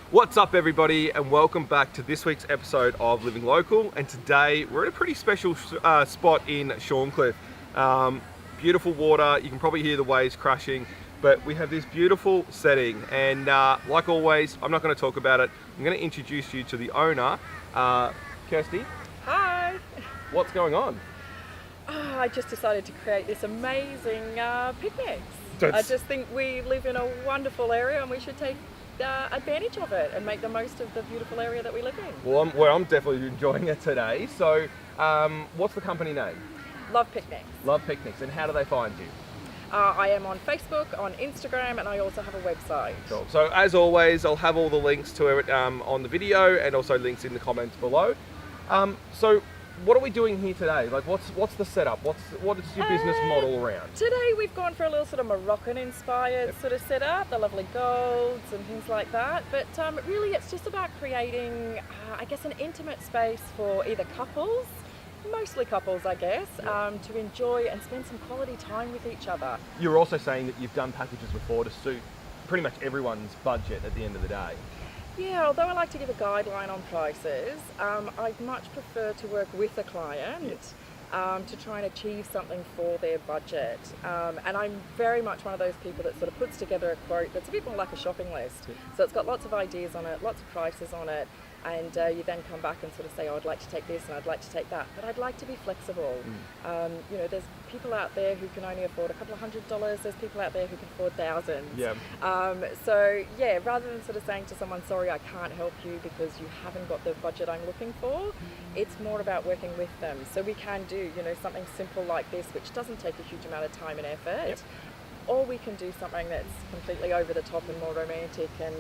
What's up everybody, and welcome back to this week's episode of Living Local. And today we're at a pretty special spot in Shorncliffe. Beautiful water, you can probably hear the waves crashing, but we have this beautiful setting, and like always, I'm not going to talk about it. I'm going to introduce you to the owner, Kirsty. Hi! What's going on? I just decided to create this amazing picnics. I just think we live in a wonderful area and we should take advantage of it and make the most of the beautiful area that we live in. Well, I'm definitely enjoying it today. So, what's the company name? Love Picnics. Love Picnics. And how do they find you? I am on Facebook, on Instagram, and I also have a website. Cool. So as always, I'll have all the links to it on the video and also links in the comments below. So what are we doing here today? Like, what's the setup? What is your business model around? Today we've gone for a little sort of Moroccan-inspired sort of setup, the lovely golds and things like that. But really, it's just about creating, I guess, an intimate space for either couples, mostly couples, I guess, to enjoy and spend some quality time with each other. You're also saying that you've done packages before to suit pretty much everyone's budget at the end of the day. Yeah, although I like to give a guideline on prices, I'd much prefer to work with a client to try and achieve something for their budget. And I'm very much one of those people that sort of puts together a quote that's a bit more like a shopping list. So it's got lots of ideas on it, lots of prices on it, and you then come back and sort of say, oh, I'd like to take this and I'd like to take that, but I'd like to be flexible. You know, there's people out there who can only afford a couple of $100, there's people out there who can afford thousands. So yeah, rather than sort of saying to someone, sorry, I can't help you because you haven't got the budget I'm looking for, it's more about working with them. So we can do, you know, something simple like this, which doesn't take a huge amount of time and effort. Or we can do something that's completely over the top and more romantic and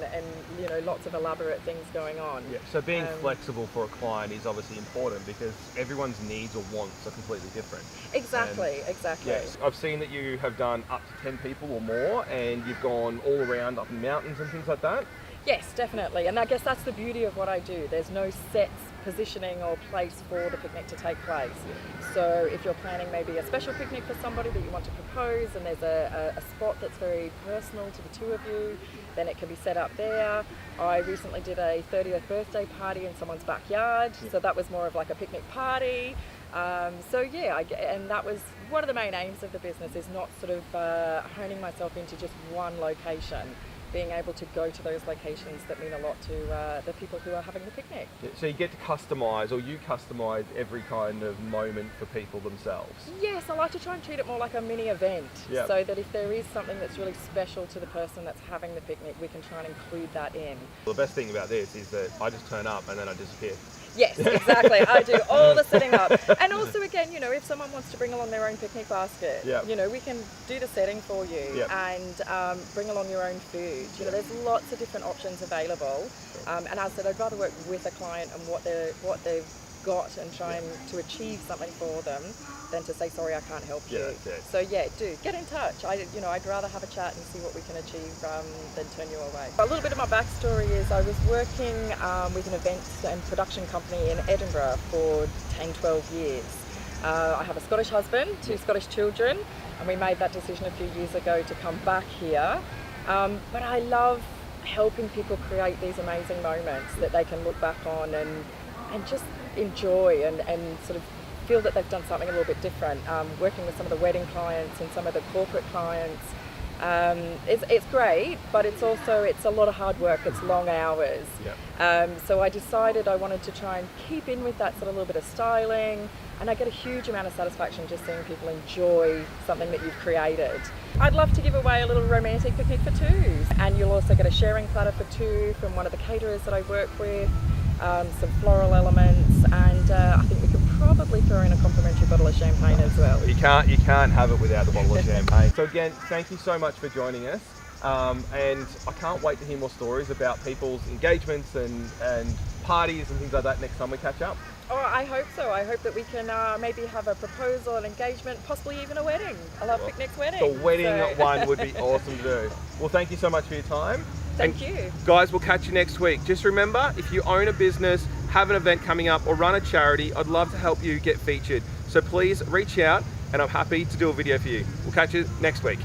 you know, lots of elaborate things going on. So being flexible for a client is obviously important because everyone's needs or wants are completely different. Exactly. Yes, I've seen that you have done up to 10 people or more, and you've gone all around up in mountains and things like that. Yes, definitely. And I guess that's the beauty of what I do. There's no set positioning or place for the picnic to take place. So if you're planning maybe a special picnic for somebody that you want to propose, and there's a spot that's very personal to the two of you, then it can be set up there. I recently did a 30th birthday party in someone's backyard, so that was more of like a picnic party. So yeah, and that was one of the main aims of the business, is not sort of honing myself into just one location. Being able to go to those locations that mean a lot to the people who are having the picnic. So you get to customise, or you customise every kind of moment for people themselves. Yes, I like to try and treat it more like a mini event, so that if there is something that's really special to the person that's having the picnic, we can try and include that in. Well, the best thing about this is that I just turn up and then I disappear. Yes, exactly. I do all the setting up. And also, again, you know, if someone wants to bring along their own picnic basket, you know, we can do the setting for you and bring along your own food. You know, there's lots of different options available. And as I said, I'd rather work with a client and what they've got and trying to achieve something for them than to say, sorry, I can't help you. So yeah, do get in touch. I'd rather have a chat and see what we can achieve than turn you away. A little bit of my backstory is I was working with an events and production company in Edinburgh for 10-12 years. I have a Scottish husband, 2 Scottish children, and we made that decision a few years ago to come back here. But I love helping people create these amazing moments that they can look back on and just enjoy and sort of feel that they've done something a little bit different. Working with some of the wedding clients and some of the corporate clients, it's great, but it's a lot of hard work, it's long hours. So I decided I wanted to try and keep in with that sort of little bit of styling, and I get a huge amount of satisfaction just seeing people enjoy something that you've created. I'd love to give away a little romantic picnic for 2, and you'll also get a sharing platter for 2 from one of the caterers that I work with, some floral elements, and I think we could probably throw in a complimentary bottle of champagne as well. You can't have it without the bottle of champagne. So again, thank you so much for joining us, and I can't wait to hear more stories about people's engagements and parties and things like that next time we catch up. Oh, I hope so. I hope that we can maybe have a proposal, an engagement, possibly even a wedding. I love picnics, weddings. The wedding one would be awesome to do. Well, thank you so much for your time. Thank you. Guys, we'll catch you next week. Just remember, if you own a business, have an event coming up, or run a charity, I'd love to help you get featured. So please reach out, and I'm happy to do a video for you. We'll catch you next week.